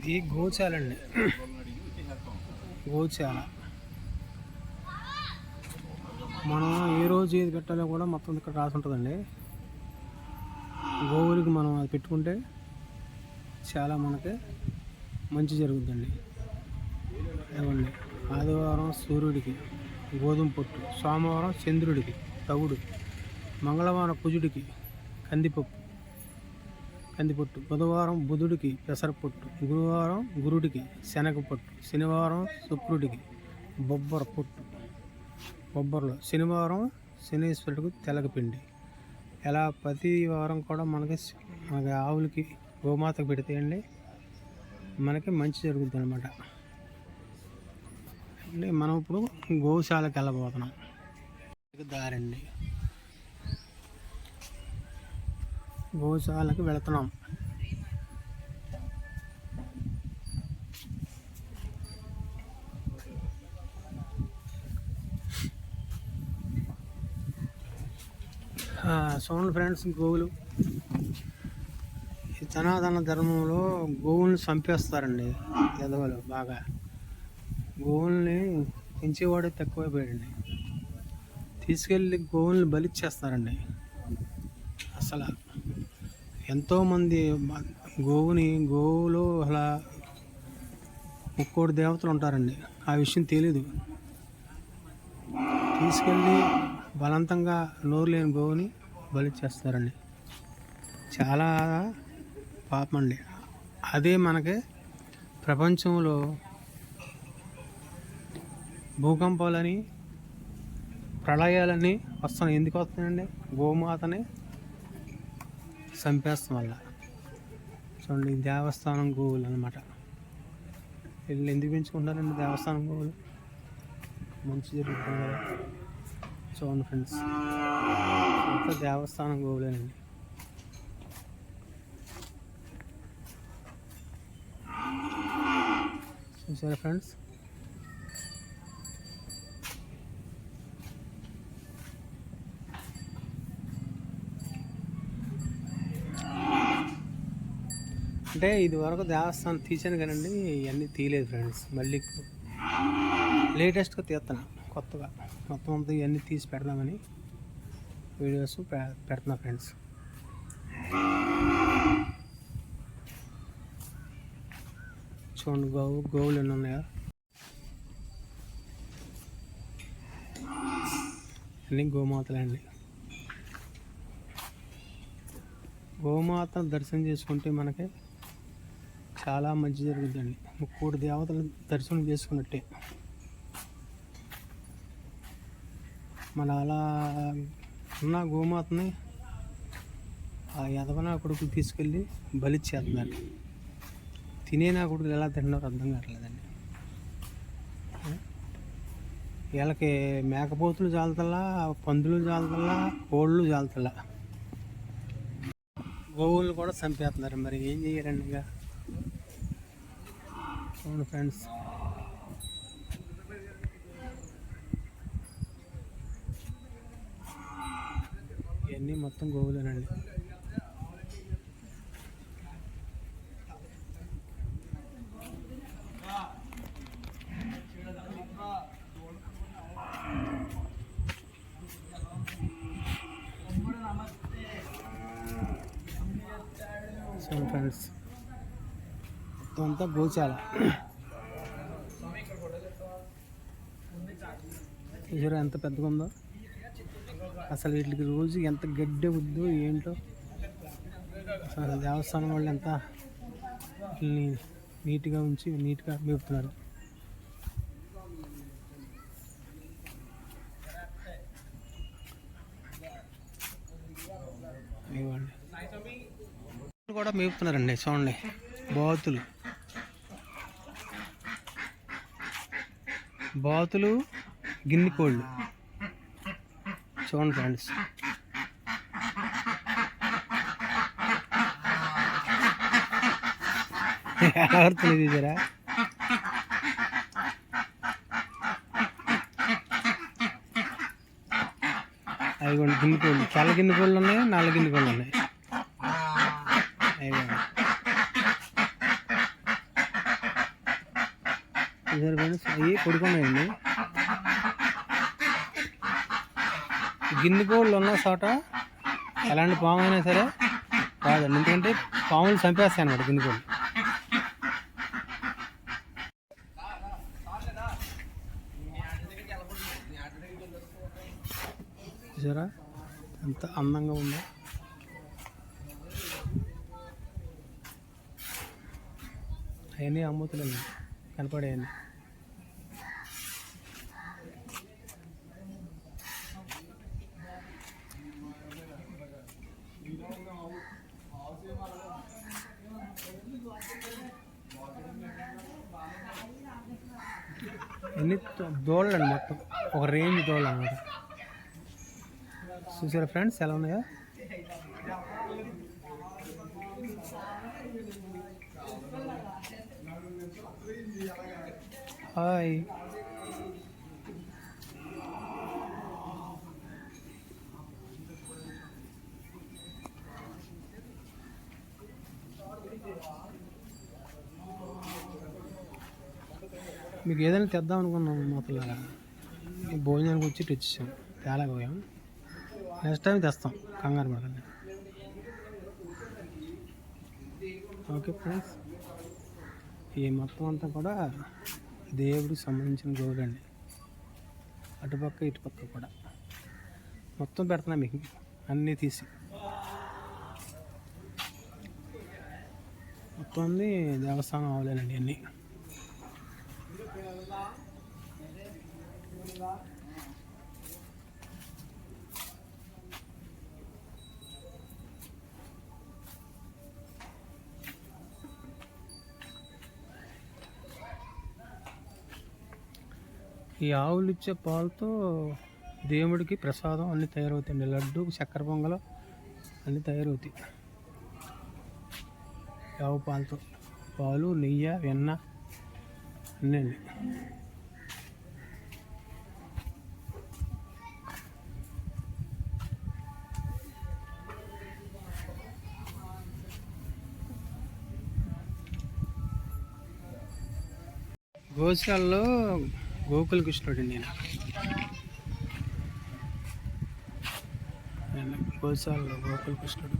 ఇది గోశాల అండి. గోశాల మనం ఏ రోజు ఏది పెట్టాలో కూడా మొత్తం ఇక్కడ రాసి ఉంటుందండి. గోవులకి మనం అది పెట్టుకుంటే చాలా మనకి మంచి జరుగుతుందండి. ఇవ్వండి, ఆదివారం సూర్యుడికి గోధుమ పొట్టు, సోమవారం చంద్రుడికి తవుడు, మంగళవారం కుజుడికి కందిపొట్టు, బుధవారం బుధుడికి పెసరపొట్టు, గురువారం గురుడికి శనగపొట్టు, శనివారం శుక్రుడికి బొబ్బర్లు, శనివారం శనీశ్వరుడికి తెలగపిండి. ఇలా ప్రతి వారం కూడా మనకి ఆవులకి గోమాతకు పెడితే మనకి మంచి జరుగుతుంది అనమాట. అంటే మనం ఇప్పుడు గోశాలకు వెళ్ళబోతున్నాం. దారండి, గోశాలకు వెళుతున్నాం. చూడండి ఫ్రెండ్స్, గోవులు ఈ సనాతన ధర్మంలో గోవుల్ని చంపేస్తారండి ఎదవలు. బాగా గోవుల్ని పెంచేవాడే తక్కువైపోయాడండి. తీసుకెళ్ళి గోవుల్ని బలిచ్చేస్తారండి. అసలు ఎంతోమంది గోవులో అలా 30 దేవతలు ఉంటారండి. ఆ విషయం తెలీదు. తీసుకెళ్ళి బలవంతంగా నోరు లేని గోవుని బలిచ్చేస్తారండి. చాలా పాపం అండి. అదే మనకి ప్రపంచంలో భూకంపాలని ప్రళయాలని వస్తున్నాయి. ఎందుకు వస్తున్నాయండి? గోమాతని చంపేస్తాం వల్ల. చూడండి, దేవస్థానం గోవులు అనమాట. వీళ్ళు ఎందుకు పెంచుకుంటారండి దేవస్థానం గోవులు? మంచి జరుగుతుంది కదా. చూడండి ఫ్రెండ్స్, అంతా దేవస్థానం గోవులేనండి. చూసారా ఫ్రెండ్స్? అంటే ఇది వరకు దేవస్థానం తీసాను కానండి, ఇవన్నీ తీయలేదు ఫ్రెండ్స్. మళ్ళీ లేటెస్ట్గా తీస్తాను కొత్తగా. మొత్తం అంతా ఇవన్నీ తీసి పెడదామని వీడియోస్ పెడుతున్నా ఫ్రెండ్స్. చూడండి, గోవులు ఎన్ని ఉన్నాయో. అన్నీ గోమాతలే అండి. గోమాత దర్శనం చేసుకుంటే మనకి చాలా మంచి జరుగుతుందండి. 30 దేవతలు దర్శనం చేసుకున్నట్టే. మన అలా ఉన్న గోమాతని ఆ యదవనా కొడుకులు తీసుకెళ్ళి బలిచ్చేస్తున్నారు. తినే నా కొడుకులు ఎలా తింటున్నారో అర్థం కావట్లేదండి. వీళ్ళకి మేకపోతులు జాలతల్లా, పందులు జాలతల్లా, కోళ్ళు జాలతల్లా, గోవులు కూడా చంపేస్తున్నారు. మరి ఏం చేయాలండి? ఇక చూడండి ఫ్రెండ్స్, ఇవన్నీ మొత్తం గోవులేనండి. చూడండి ఫ్రెండ్స్, మొత్తం అంతా గోశాల. చూసారా ఎంత పెద్దగా ఉందో? అసలు వీటికి రోజు ఎంత గడ్డి వద్దు ఏంటో. అసలు దేవస్థానం వాళ్ళు ఎంత నీట్గా ఉంచి నీట్గా మేపుతున్నారు. ఇవ్వండి, కూడా మేపుతున్నారండి. చూడండి, బాతులు, గిన్నె కోళ్ళు. చూడండి ఫ్రెండ్స్, ఎలా ఆడుతుంది చూసారా? అదిగోండి గిన్నె కోళ్ళు. తెల్ల గిన్నె కోళ్ళు ఉన్నాయి, నల్ల గిన్నె కోళ్ళు ఉన్నాయి. అదిగోండి, చూసారు ఫ్రెండ్స్, అవి పడుకున్నాయండి. గిన్నె కోళ్ళు ఉన్న చోట ఎలాంటి పాము అయినా సరే రాదండి, ఎందుకంటే పాములు చంపేస్తాయి అన్నమాట గిన్నె కోళ్ళు. చూసారా ఎంత అందంగా ఉందో. అవన్నీ అమ్ముతున్నాయి కనపడేయండి. ఎన్ని దోళ్ళు అండి, మొత్తం ఒక రేంజ్ దోళ్ళు అన్నమాట. చూసారా ఫ్రెండ్స్ ఎలా ఉన్నాయో. హాయ్, మీకు ఏదైనా తెద్దాం అనుకున్నాము మొత్తంలాగా, భోజనానికి వచ్చి తెచ్చాం, తేలేకపోయాం. నెక్స్ట్ టైం తెస్తాం, కంగారు పడకండి. ఓకే ఫ్రెండ్స్, ఈ మొత్తం అంతా కూడా దేవుడికి సంబంధించిన గోవులు అండి. అటుపక్క ఇటుపక్క కూడా మొత్తం పెడుతున్నా మీకు అన్నీ తీసి. మొత్తం అన్నీ దేవస్థానం ఆవులేనండి అన్నీ. ఈ ఆవులు ఇచ్చే పాలతో దేవుడికి ప్రసాదం అన్నీ తయారవుతాయండి. లడ్డు, చక్కెర పొంగలు అన్నీ తయారవుతాయి ఆవు పాలతో. పాలు, నెయ్యి, వెన్న అన్నీ అండి. గోశాలలో గోకుల కృష్ణుడు నేను గోశాలలో గోకుల కృష్ణుడు.